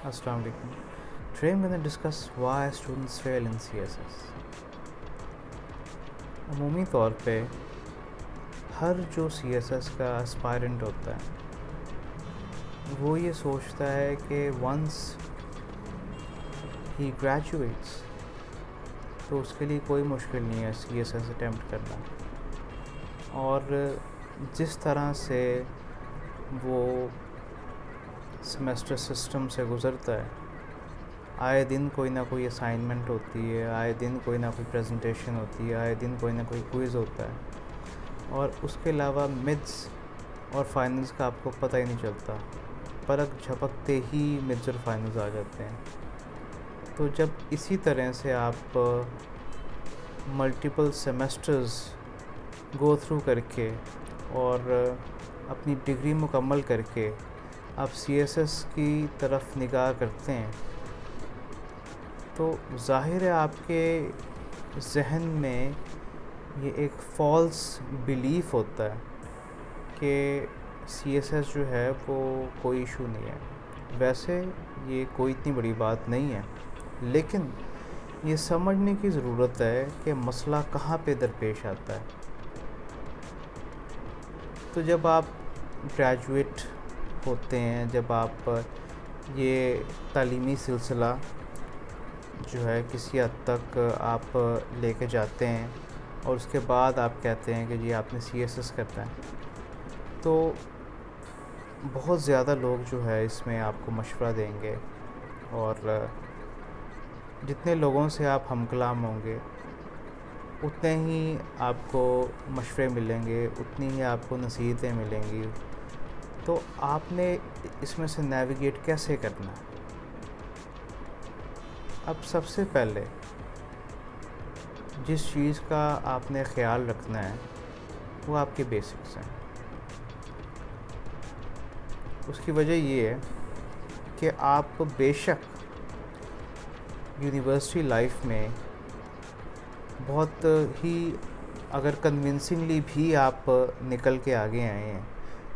Assalamu alaikum. Today I'm going to discuss why students fail in CSS. عمومی طور پہ ہر جو CSS کا اسپائرنٹ ہوتا ہے وہ یہ سوچتا ہے کہ ونس ہی گریجویٹس تو اس کے لیے کوئی مشکل نہیں ہے CSS اٹیمپٹ کرنا، اور جس طرح سے وہ سیمسٹر سسٹم سے گزرتا ہے، آئے دن کوئی نہ کوئی اسائنمنٹ ہوتی ہے، آئے دن کوئی نہ کوئی پریزنٹیشن ہوتی ہے، آئے دن کوئی نہ کوئی کوئز ہوتا ہے، اور اس کے علاوہ مڈس اور فائنلز کا آپ کو پتہ ہی نہیں چلتا، پلک جھپکتے ہی مڈس اور فائنلز آ جاتے ہیں۔ تو جب اسی طرح سے آپ ملٹیپل سیمسٹرز گو تھرو کر کے اور اپنی ڈگری مکمل کر کے آپ CSS کی طرف نگاہ کرتے ہیں، تو ظاہر ہے آپ کے ذہن میں یہ ایک فالس بیلیف ہوتا ہے کہ CSS جو ہے وہ کوئی ایشو نہیں ہے۔ ویسے یہ کوئی اتنی بڑی بات نہیں ہے، لیکن یہ سمجھنے کی ضرورت ہے کہ مسئلہ کہاں پہ درپیش آتا ہے۔ تو جب آپ گریجویٹ ہوتے ہیں، جب آپ یہ تعلیمی سلسلہ جو ہے کسی حد تک آپ لے کے جاتے ہیں اور اس کے بعد آپ کہتے ہیں کہ جی آپ نے CSS کرنا ہے، تو بہت زیادہ لوگ جو ہے اس میں آپ کو مشورہ دیں گے، اور جتنے لوگوں سے آپ ہم کلام ہوں گے اتنے ہی آپ کو مشورے ملیں گے، اتنی ہی آپ کو نصیحتیں ملیں گی۔ تو آپ نے اس میں سے نیویگیٹ کیسے کرنا ہے؟ اب سب سے پہلے جس چیز کا آپ نے خیال رکھنا ہے وہ آپ کے بیسکس ہیں۔ اس کی وجہ یہ ہے کہ آپ بے شک یونیورسٹی لائف میں بہت ہی اگر کنونسنگلی بھی آپ نکل کے آگے آئے ہیں،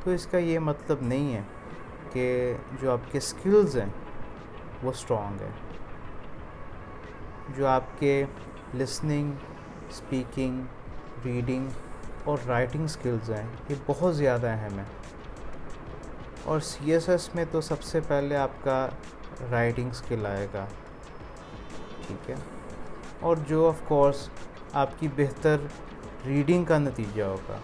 تو اس کا یہ مطلب نہیں ہے کہ جو آپ کے سکلز ہیں وہ اسٹرانگ ہیں۔ جو آپ کے لسننگ، اسپیکنگ، ریڈنگ اور رائٹنگ سکلز ہیں یہ بہت زیادہ اہم ہیں، اور CSS میں تو سب سے پہلے آپ کا رائٹنگ سکل آئے گا، ٹھیک ہے، اور جو آف کورس آپ کی بہتر ریڈنگ کا نتیجہ ہوگا۔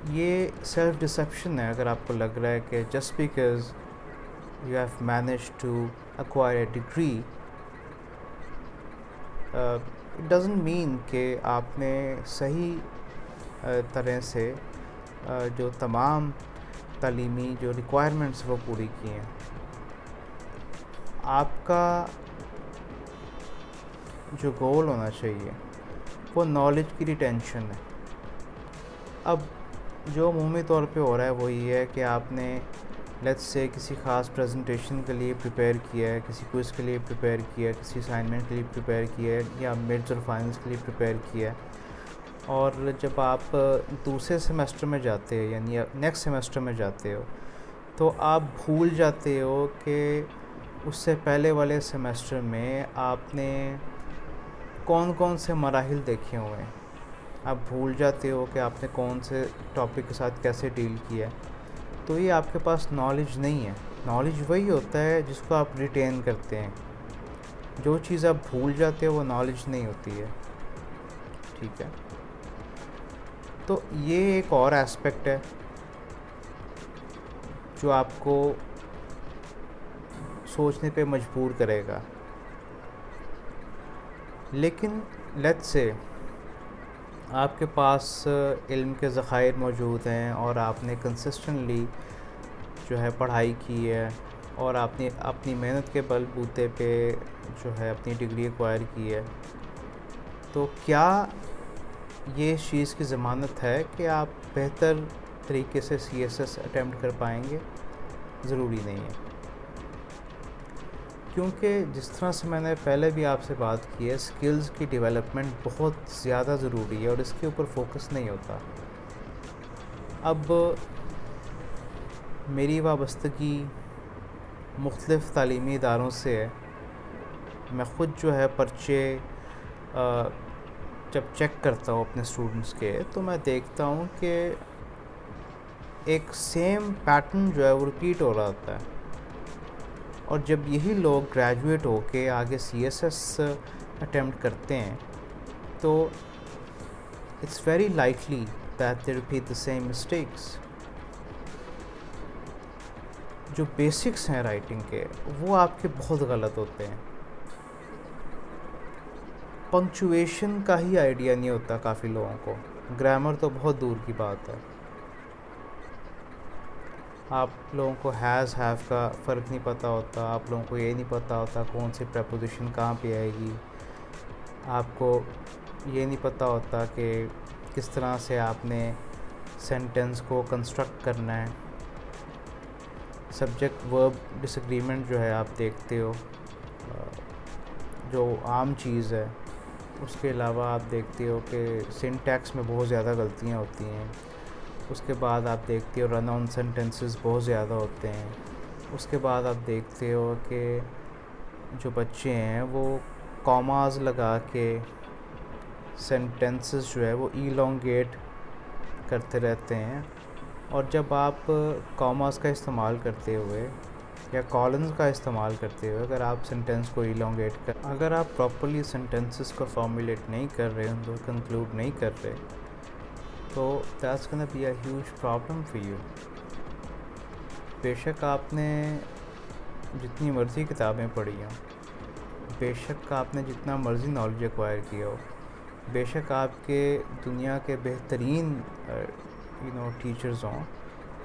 یہ سیلف ڈسیپشن ہے اگر آپ کو لگ رہا ہے کہ just because you have manage to acquire a degree it doesn't mean کہ آپ نے صحیح طرح سے جو تمام تعلیمی جو ریکوائرمنٹس وہ پوری کی ہیں۔ آپ کا جو گول ہونا چاہیے وہ نالج کی ریٹینشن ہے۔ اب جو عمومی طور پہ ہو رہا ہے وہ یہ ہے کہ آپ نے لیٹس سے کسی خاص پریزنٹیشن کے لیے پریپیئر کیا ہے، کسی کوئز کے لیے پریپیئر کیا ہے، کسی اسائنمنٹ کے لیے پریپیئر کیا ہے، یا مڈز اور فائنلز کے لیے پریپیئر کیا ہے، اور جب آپ دوسرے سیمسٹر میں جاتے ہو یعنی نیکسٹ سیمسٹر میں جاتے ہو تو آپ بھول جاتے ہو کہ اس سے پہلے والے سیمسٹر میں آپ نے کون کون سے مراحل دیکھے ہوئے ہیں، آپ بھول جاتے ہو کہ آپ نے کون سے ٹاپک کے ساتھ کیسے ڈیل کیا ہے۔ تو یہ آپ کے پاس نالج نہیں ہے۔ نالج وہی ہوتا ہے جس کو آپ ریٹین کرتے ہیں۔ جو چیز آپ بھول جاتے ہو وہ نالج نہیں ہوتی ہے، ٹھیک ہے۔ تو یہ ایک اور ایسپیکٹ ہے جو آپ کو سوچنے پہ مجبور کرے گا۔ لیکن لیٹس سے آپ کے پاس علم کے ذخائر موجود ہیں اور آپ نے کنسسٹنٹلی جو ہے پڑھائی کی ہے، اور آپ نے اپنی محنت کے بل بوتے پہ جو ہے اپنی ڈگری ایکوائر کی ہے، تو کیا یہ اس چیز کی ضمانت ہے کہ آپ بہتر طریقے سے CSS اٹیمپٹ کر پائیں گے؟ ضروری نہیں ہے، کیونکہ جس طرح سے میں نے پہلے بھی آپ سے بات کی ہے، سکلز کی ڈیولپمنٹ بہت زیادہ ضروری ہے اور اس کے اوپر فوکس نہیں ہوتا۔ اب میری وابستگی مختلف تعلیمی اداروں سے ہے. میں خود جو ہے پرچے جب چیک کرتا ہوں اپنے اسٹوڈنٹس کے تو میں دیکھتا ہوں کہ ایک سیم پیٹرن جو ہے وہ ریپیٹ ہو رہا ہوتا ہے. اور جب یہی لوگ گریجویٹ ہو کے آگے CSS اٹیمپٹ کرتے ہیں تو it's very likely that they repeat the same mistakes. جو بیسکس ہیں رائٹنگ کے وہ آپ کے بہت غلط ہوتے ہیں. پنکچویشن کا ہی آئیڈیا نہیں ہوتا کافی لوگوں کو، گرامر تو بہت دور کی بات ہے. آپ لوگوں کو ہیز ہیو کا فرق نہیں پتہ ہوتا، آپ لوگوں کو یہ نہیں پتہ ہوتا کون سی پریپوزیشن کہاں پہ آئے گی، آپ کو یہ نہیں پتہ ہوتا کہ کس طرح سے آپ نے سینٹنس کو کنسٹرکٹ کرنا ہے. سبجیکٹ ورب ڈس ایگریمنٹ جو ہے آپ دیکھتے ہو، جو عام چیز ہے. اس کے علاوہ آپ دیکھتے ہو کہ سنٹیکس میں بہت زیادہ غلطیاں ہوتی ہیں. اس کے بعد آپ دیکھتے ہو رن آن سینٹنسز بہت زیادہ ہوتے ہیں. اس کے بعد آپ دیکھتے ہو کہ جو بچے ہیں وہ کاماز لگا کے سینٹنسز جو ہے وہ ایلونگیٹ کرتے رہتے ہیں. اور جب آپ کاماز کا استعمال کرتے ہوئے یا کالنز کا استعمال کرتے ہوئے اگر آپ سینٹنس کو ایلونگیٹ اگر آپ پراپرلی سینٹنسز کو فارمولیٹ نہیں کر رہے، ان کو کنکلوڈ نہیں کر رہے، تو that's gonna be a huge problem for you. بے شک آپ نے جتنی مرضی کتابیں پڑھی ہوں، بے شک آپ نے جتنا مرضی نالج ایکوائر کیا ہو، بے شک آپ کے دنیا کے بہترین ٹیچرز ہوں،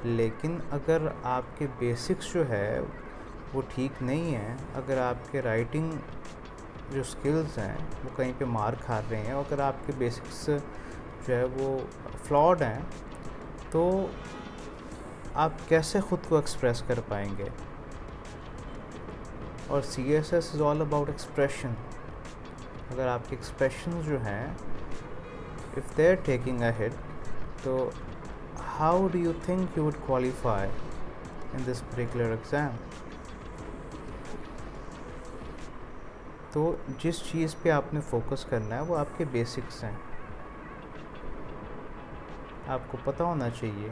لیکن اگر آپ کے بیسکس جو ہے وہ ٹھیک نہیں ہیں، اگر آپ کے رائٹنگ جو سکلز ہیں وہ کہیں پہ مار کھا رہے ہیں، اگر آپ کے بیسکس جو ہے وہ فلاڈ ہیں، تو آپ کیسے خود کو ایکسپریس کر پائیں گے؟ اور CSS is all about expression. اگر آپ کے ایکسپریشنز جو ہیں if they are taking a hit, تو how do you think you would qualify in this particular exam? تو جس چیز پہ آپ نے فوکس کرنا ہے وہ آپ کے بیسکس ہیں. آپ کو پتہ ہونا چاہیے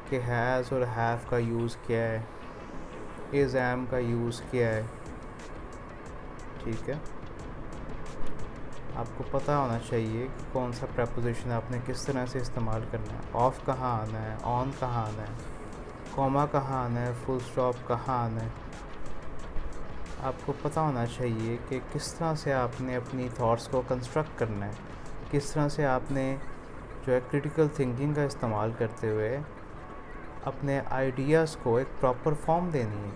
کہ ہیز اور ہیو کا یوز کیا ہے، از ایم کا یوز کیا ہے. ٹھیک ہے، آپ کو پتہ ہونا چاہیے کہ کون سا پریپوزیشن آپ نے کس طرح سے استعمال کرنا ہے، آف کہاں آنا ہے، آن کہاں آنا ہے، کوما کہاں آنا ہے، فل اسٹاپ کہاں آنا ہے. آپ کو پتہ ہونا چاہیے کہ کس طرح سے آپ نے اپنی تھاٹس کو کنسٹرکٹ کرنا ہے، کس طرح سے آپ نے جو ہے کریٹیکل تھنکنگ کا استعمال کرتے ہوئے اپنے آئیڈیاز کو ایک پراپر فارم دینی ہے.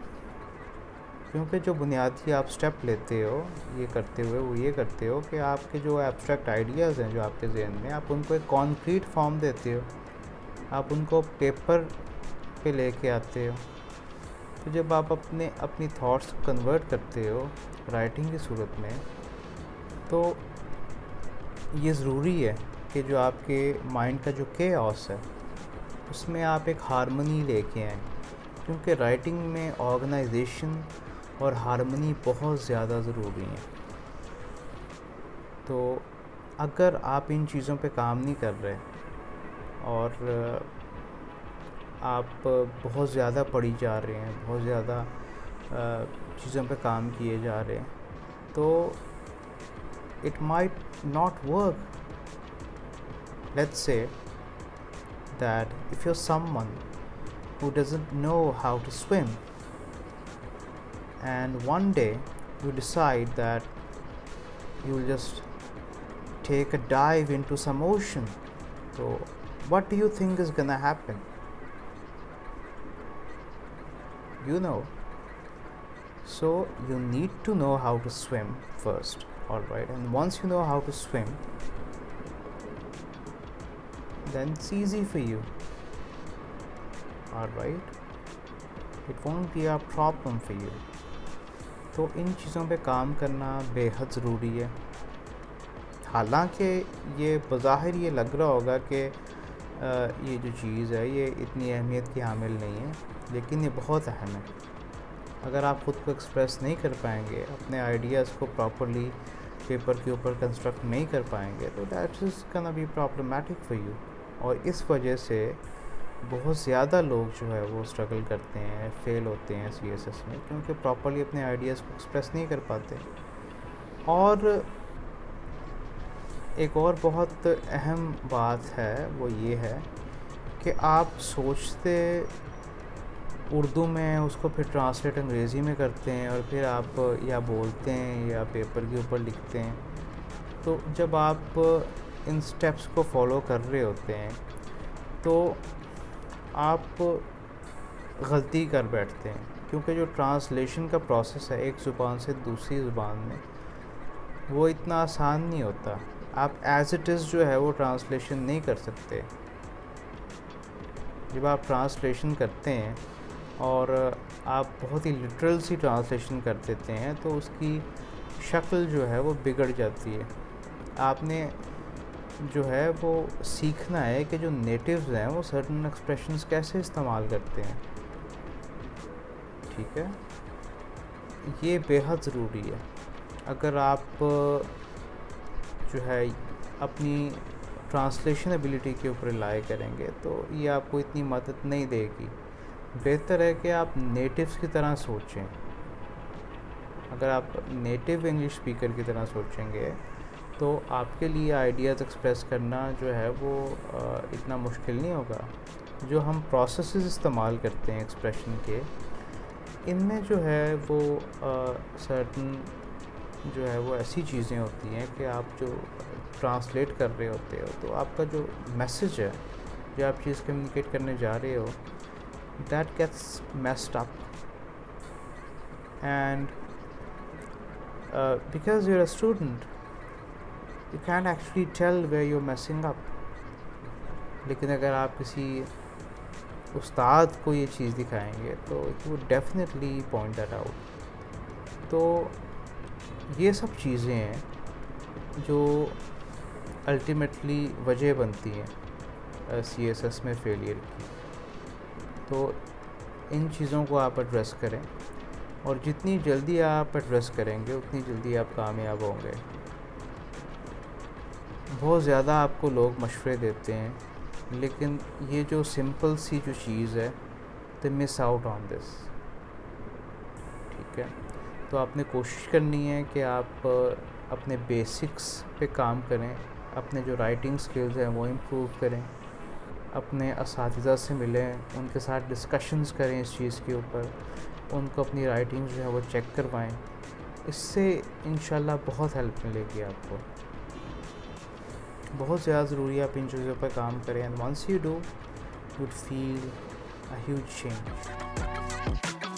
کیونکہ جو بنیادی آپ سٹیپ لیتے ہو یہ کرتے ہوئے وہ یہ کرتے ہو کہ آپ کے جو ایبسٹریکٹ آئیڈیاز ہیں جو آپ کے ذہن میں، آپ ان کو ایک کانکریٹ فارم دیتے ہو، آپ ان کو پیپر پہ لے کے آتے ہو. تو جب آپ اپنی تھاٹس کنورٹ کرتے ہو رائٹنگ کی صورت میں، تو یہ ضروری ہے کہ جو آپ کے مائنڈ کا جو کیوس ہے اس میں آپ ایک ہارمنی لے کے آئیں. کیونکہ رائٹنگ میں آرگنائزیشن اور ہارمنی بہت زیادہ ضروری ہیں. تو اگر آپ ان چیزوں پہ کام نہیں کر رہے اور آپ بہت زیادہ پڑھی جا رہے ہیں، بہت زیادہ چیزوں پہ کام کیے جا رہے ہیں، تو it might not work. Let's say that if you're someone who doesn't know how to swim and one day you decide that you'll just take a dive into some ocean, so what do you think is gonna happen? So you need to know how to swim first, all right? And once you know how to swim, then it's easy for you, all right? It won't be a problem for you. تو ان چیزوں پہ کام کرنا بے حد ضروری ہے. حالانکہ یہ بظاہر یہ لگ رہا ہوگا کہ یہ جو چیز ہے یہ اتنی اہمیت کی حامل نہیں ہے، لیکن یہ بہت اہم ہے. اگر آپ خود کو ایکسپریس نہیں کر پائیں گے، اپنے آئیڈیاز کو پراپرلی پیپر کے اوپر کنسٹرکٹ نہیں کر پائیں گے، تو دیٹ از گنا بی پرابلمٹک فار یو. اور اس وجہ سے بہت زیادہ لوگ جو ہے وہ اسٹرگل کرتے ہیں، فیل ہوتے ہیں سی ایس ایس میں، کیونکہ پراپرلی اپنے آئیڈیاز کو ایکسپریس نہیں کر پاتے. اور ایک اور بہت اہم بات ہے وہ یہ ہے کہ آپ سوچتے اردو میں، اس کو پھر ٹرانسلیٹ انگریزی میں کرتے ہیں، اور پھر آپ یا بولتے ہیں یا پیپر کے اوپر لکھتے ہیں. تو جب آپ ان سٹیپس کو فالو کر رہے ہوتے ہیں تو آپ غلطی کر بیٹھتے ہیں، کیونکہ جو ٹرانسلیشن کا پروسیس ہے ایک زبان سے دوسری زبان میں، وہ اتنا آسان نہیں ہوتا. آپ ایز اٹ از جو ہے وہ ٹرانسلیشن نہیں کر سکتے. جب آپ ٹرانسلیشن کرتے ہیں اور آپ بہت ہی لٹرل سی ٹرانسلیشن کر دیتے ہیں تو اس کی شکل جو ہے وہ بگڑ جاتی ہے. آپ نے جو ہے وہ سیکھنا ہے کہ جو نیٹیوز ہیں وہ سرٹن ایکسپریشنز کیسے استعمال کرتے ہیں. ٹھیک ہے، یہ بے حد ضروری ہے. اگر آپ جو ہے اپنی ٹرانسلیشن ایبیلٹی کے اوپر ریلائی کریں گے تو یہ آپ کو اتنی مدد نہیں دے گی. بہتر ہے کہ آپ نیٹیوز کی طرح سوچیں. اگر آپ نیٹیو انگلش اسپیکر کی طرح سوچیں گے تو آپ کے لیے آئیڈیاز ایکسپریس کرنا جو ہے وہ اتنا مشکل نہیں ہوگا. جو ہم پروسیسز استعمال کرتے ہیں ایکسپریشن کے، ان میں جو ہے وہ سرٹن جو ہے وہ ایسی چیزیں ہوتی ہیں کہ آپ جو ٹرانسلیٹ کر رہے ہوتے ہو تو آپ کا جو میسج ہے، جو آپ چیز کمیونیکیٹ کرنے جا رہے ہو، that gets messed up. And because you are a student you can actually tell where you missing up. لیکن اگر آپ کسی استاد کو یہ چیز دکھائیں گے تو وہ ڈیفینیٹلی پوائنٹ دیٹ آؤٹ. تو یہ سب چیزیں ہیں جو الٹیمیٹلی وجہ بنتی ہیں سی ایس ایس میں فیلئر کی. تو ان چیزوں کو آپ ایڈریس کریں، اور جتنی جلدی آپ ایڈریس کریں گے اتنی جلدی آپ کامیاب ہوں گے. بہت زیادہ آپ کو لوگ مشورے دیتے ہیں، لیکن یہ جو سمپل سی جو چیز ہے دے مس آؤٹ آن دس. ٹھیک ہے، تو آپ نے کوشش کرنی ہے کہ آپ اپنے بیسکس پہ کام کریں، اپنے جو رائٹنگ سکلز ہیں وہ امپروو کریں، اپنے اساتذہ سے ملیں، ان کے ساتھ ڈسکشنز کریں اس چیز کے اوپر، ان کو اپنی رائٹنگ جو ہے وہ چیک کروائیں. اس سے انشاءاللہ بہت ہیلپ ملے گی آپ کو. بہت زیادہ ضروری ہے آپ ان چیزوں پہ کام کریں. And once you do you would feel a huge change.